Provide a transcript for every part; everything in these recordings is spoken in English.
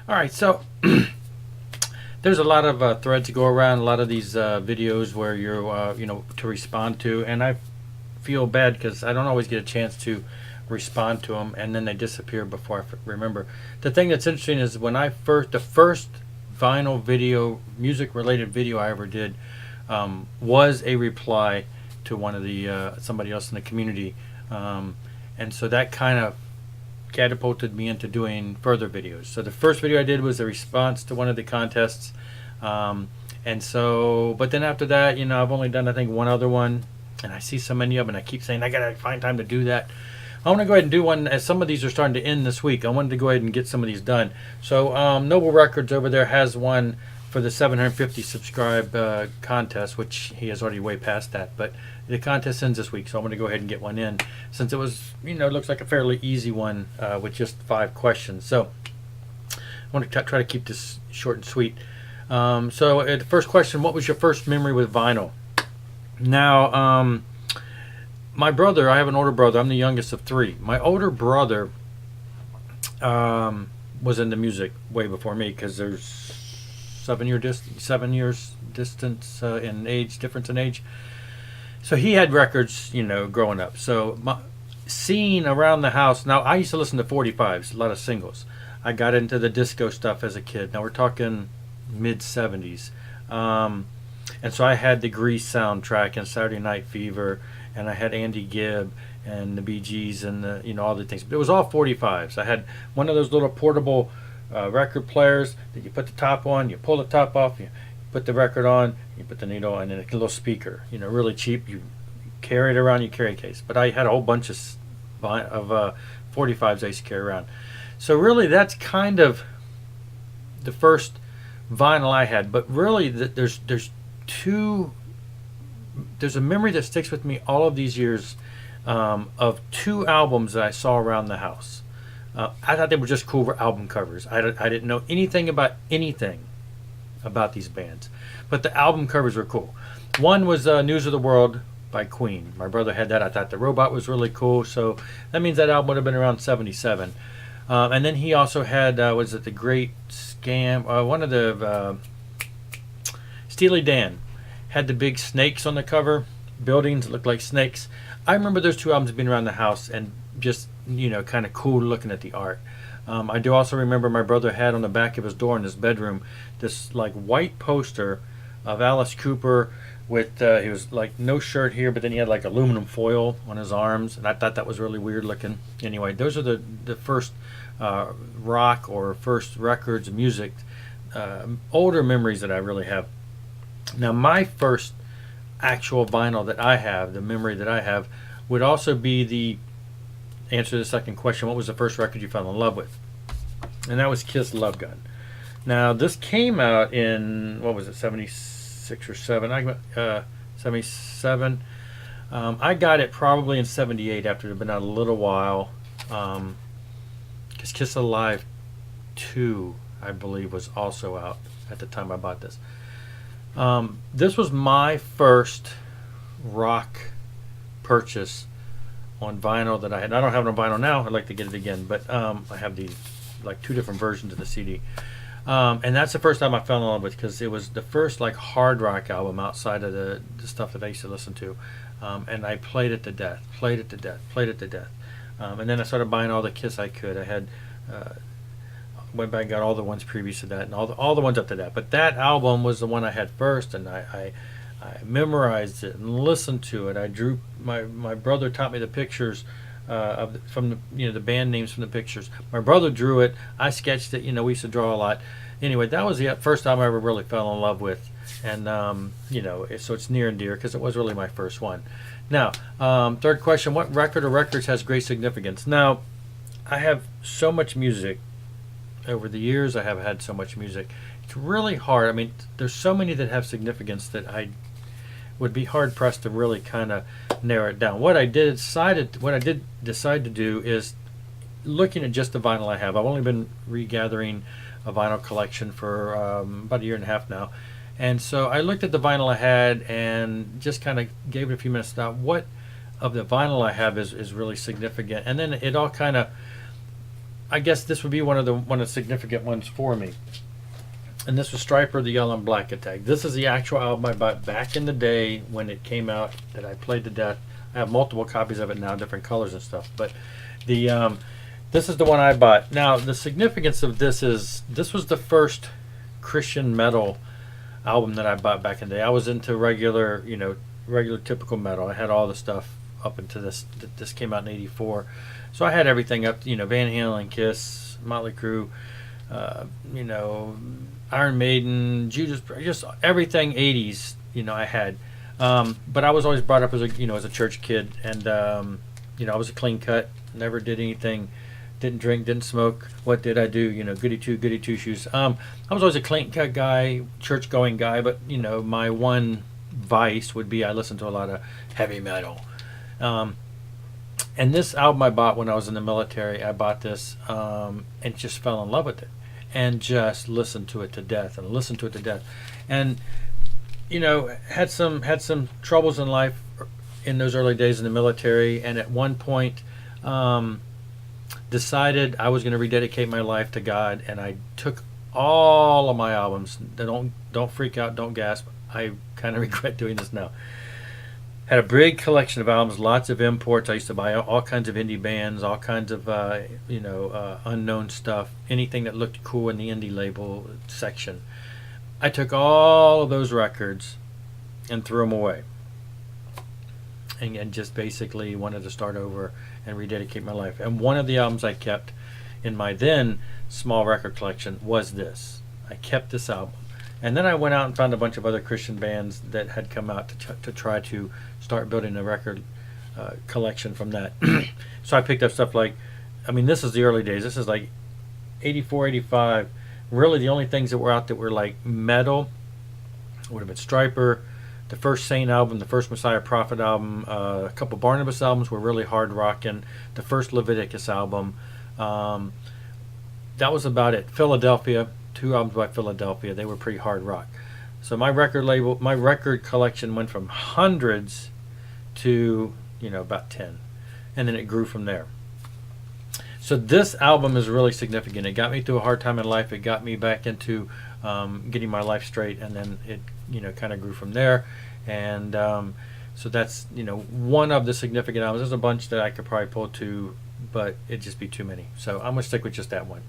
All right, so there's a lot of threads to go around, a lot of these videos where you're, to respond to, and I feel bad because I don't always get a chance to respond to them, and then they disappear before I remember. The thing that's interesting is when the first vinyl video, music related video I ever did, was a reply to one of the somebody else in the community, and so that kind of catapulted me into doing further videos. So the first video I did was a response to one of the contests, and so, but then after that, I've only done I think one other one, and I see so many of them, and I keep saying I gotta find time to do that. I want to go ahead and do one as some of these are starting to end this week. I wanted to go ahead and get some of these done. So Noble Records over there has one for the 750 subscribe contest, which he has already way past that, but the contest ends this week, so I'm going to go ahead and get one in since it was, it looks like a fairly easy one with just 5 questions. So I want to try to keep this short and sweet. So the first question: what was your first memory with vinyl? Now, my brother, I have an older brother. I'm the youngest of 3. My older brother was into music way before me because there's 7 years distance in age difference in age. So he had records, growing up. So seeing around the house. Now I used to listen to 45s, a lot of singles. I got into the disco stuff as a kid. Now we're talking mid 70s. And so I had the Grease soundtrack and Saturday Night Fever, and I had Andy Gibb and the Bee Gees and all the things. But it was all 45s. I had one of those little portable record players that you put the top on, you pull the top off, you put the record on, you put the needle, and then a little speaker. Really cheap. You carry it around your carry case. But I had a whole bunch of 45s I used to carry around. So really, that's kind of the first vinyl I had. But really, there's a memory that sticks with me all of these years of 2 albums that I saw around the house. I thought they were just cool album covers. I didn't know anything about these bands, but the album covers were cool. One was News of the World by Queen. My brother had that. I thought the robot was really cool, so that means that album would have been around 77. And then he also had, was it The Great Scam? One of the, Steely Dan had the big snakes on the cover, buildings that looked like snakes. I remember those 2 albums being around the house and just, kind of cool looking at the art. I do also remember my brother had on the back of his door in his bedroom this like white poster of Alice Cooper with he was like no shirt here, but then he had like aluminum foil on his arms, and I thought that was really weird looking. Anyway, those are the first rock or first records, music, older memories that I really have. Now, my first actual vinyl that I have, the memory that I have, would also be the answer to the second question: what was the first record you fell in love with? And that was Kiss Love Gun. Now, this came out in, what was it, 76 or 7? 77. I got it probably in 78 after it had been out a little while. Because Kiss Alive 2, I believe, was also out at the time I bought this. This was my first rock purchase on vinyl that I had. I don't have it on vinyl now. I'd like to get it again, but I have the like 2 different versions of the CD. And that's the first time I fell in love with, because it was the first like hard rock album outside of the stuff that I used to listen to. And I played it to death, played it to death, played it to death. And then I started buying all the Kiss I could. I had went back and got all the ones previous to that and all the ones up to that. But that album was the one I had first, and I memorized it and listened to it. I drew my brother taught me the pictures from the band names from the pictures. My brother drew it. I sketched it. We used to draw a lot. Anyway, that was the first time I ever really fell in love with, and so it's near and dear because it was really my first one. Now, third question: what record or records has great significance? Now, I have so much music over the years. I have had so much music. It's really hard. I mean, there's so many that have significance that I would be hard pressed to really kind of narrow it down. What I did decide to do is looking at just the vinyl I have. I've only been regathering a vinyl collection for about a year and a half now, and so I looked at the vinyl I had and just kind of gave it a few minutes to thought. What of the vinyl I have is really significant, and then it all kind of I guess this would be one of the significant ones for me. And this was Stryper, the Yellow and Black Attack. This is the actual album I bought back in the day when it came out that I played to death. I have multiple copies of it now, different colors and stuff. But the this is the one I bought. Now the significance of this is this was the first Christian metal album that I bought back in the day. I was into regular, regular typical metal. I had all the stuff up until this. This came out in '84, so I had everything up. Van Halen, Kiss, Motley Crue, Iron Maiden, Judas, just everything '80s. I had. But I was always brought up as a church kid, and I was a clean cut. Never did anything. Didn't drink, didn't smoke. What did I do? Goody two shoes. I was always a clean cut guy, church going guy, but my one vice would be I listened to a lot of heavy metal. And this album I bought when I was in the military, I bought this and just fell in love with it, and just listened to it to death, and had some troubles in life in those early days in the military, and at one point decided I was going to rededicate my life to God, and I took all of my albums. Don't freak out, don't gasp. I kind of regret doing this now. Had a big collection of albums, lots of imports. I used to buy all kinds of indie bands, all kinds of unknown stuff, anything that looked cool in the indie label section. I took all of those records and threw them away, and just basically wanted to start over and rededicate my life. And one of the albums I kept in my then small record collection was this. I kept this album. And then I went out and found a bunch of other Christian bands that had come out to try to start building a record collection from that. So I picked up stuff like, this is the early days. This is like 84, 85. Really the only things that were out that were like metal would have been Stryper, the first Saint album, the first Messiah Prophet album, a couple Barnabas albums were really hard rocking, the first Leviticus album. That was about it. Philadelphia, 2 albums by Philadelphia, they were pretty hard rock. So my record collection went from hundreds to about 10, and then it grew from there. So this album is really significant. It got me through a hard time in life. It got me back into getting my life straight, and then it kind of grew from there. And so that's one of the significant albums. There's a bunch that I could probably pull to, but it'd just be too many. So I'm gonna stick with just that one.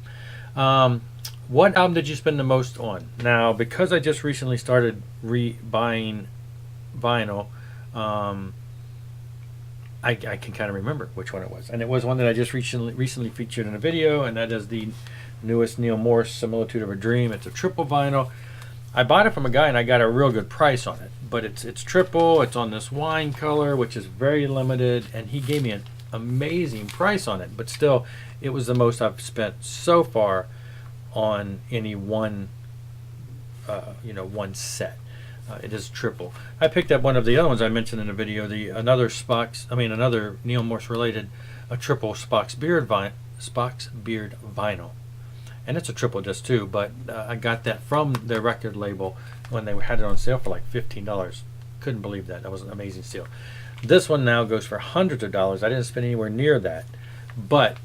What album did you spend the most on? Now, because I just recently started buying vinyl, I can kind of remember which one it was, and it was one that I just recently featured in a video, and that is the newest Neal Morse Similitude of a Dream. It's a triple vinyl. I bought it from a guy, and I got a real good price on it, but it's triple. It's on this wine color, which is very limited, and he gave me an amazing price on it. But still, it was the most I've spent so far on any one set. It is triple. I picked up one of the other ones I mentioned in the video, another Neal Morse related, a triple Spock's Beard vinyl, and it's a triple disc too. But I got that from their record label when they had it on sale for like $15. Couldn't believe that. That was an amazing steal. This one now goes for hundreds of dollars. I didn't spend anywhere near that, but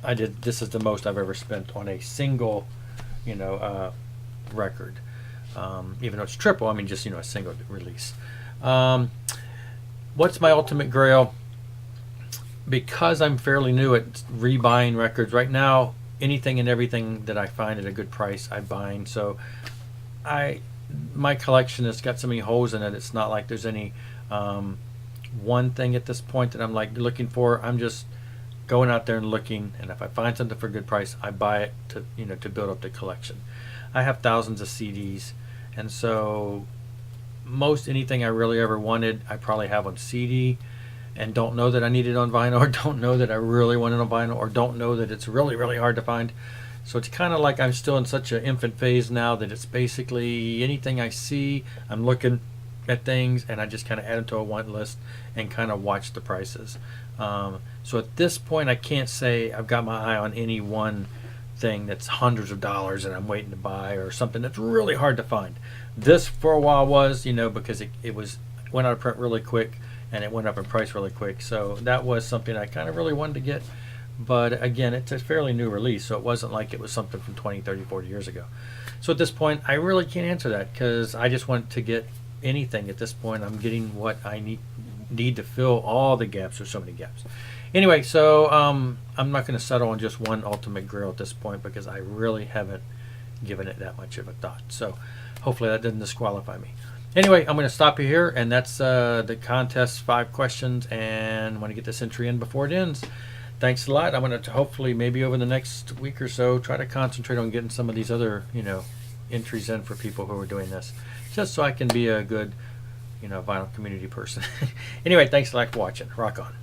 I did. This is the most I've ever spent on a single, record. Even though it's triple, just a single release. What's my ultimate grail? Because I'm fairly new at rebuying records right now, anything and everything that I find at a good price, I bind. So my collection has got so many holes in it. It's not like there's any one thing at this point that I'm like looking for. I'm just going out there and looking, and if I find something for a good price, I buy it to build up the collection. I have thousands of CDs, and so most anything I really ever wanted, I probably have on CD, and don't know that I need it on vinyl, or don't know that I really want it on vinyl, or don't know that it's really, really hard to find. So it's kind of like I'm still in such an infant phase now that it's basically anything I see, I'm looking at things, and I just kind of add them to a want list and kind of watch the prices. So at this point, I can't say I've got my eye on any one thing that's hundreds of dollars and I'm waiting to buy, or something that's really hard to find. This for a while was, because it went out of print really quick, and it went up in price really quick. So that was something I kind of really wanted to get, but again, it's a fairly new release, so it wasn't like it was something from 20, 30, 40 years ago. So at this point, I really can't answer that because I just want to get anything at this point. I'm getting what I need to fill all the gaps. There's so many gaps. Anyway, so I'm not going to settle on just one ultimate grill at this point because I really haven't given it that much of a thought. So hopefully that doesn't disqualify me. Anyway, I'm going to stop you here, and that's the contest 5 questions, and I want to get this entry in before it ends. Thanks a lot. I'm going to hopefully maybe over the next week or so try to concentrate on getting some of these other entries in for people who are doing this, just so I can be a good vinyl community person. Anyway, thanks a lot for watching. Rock on.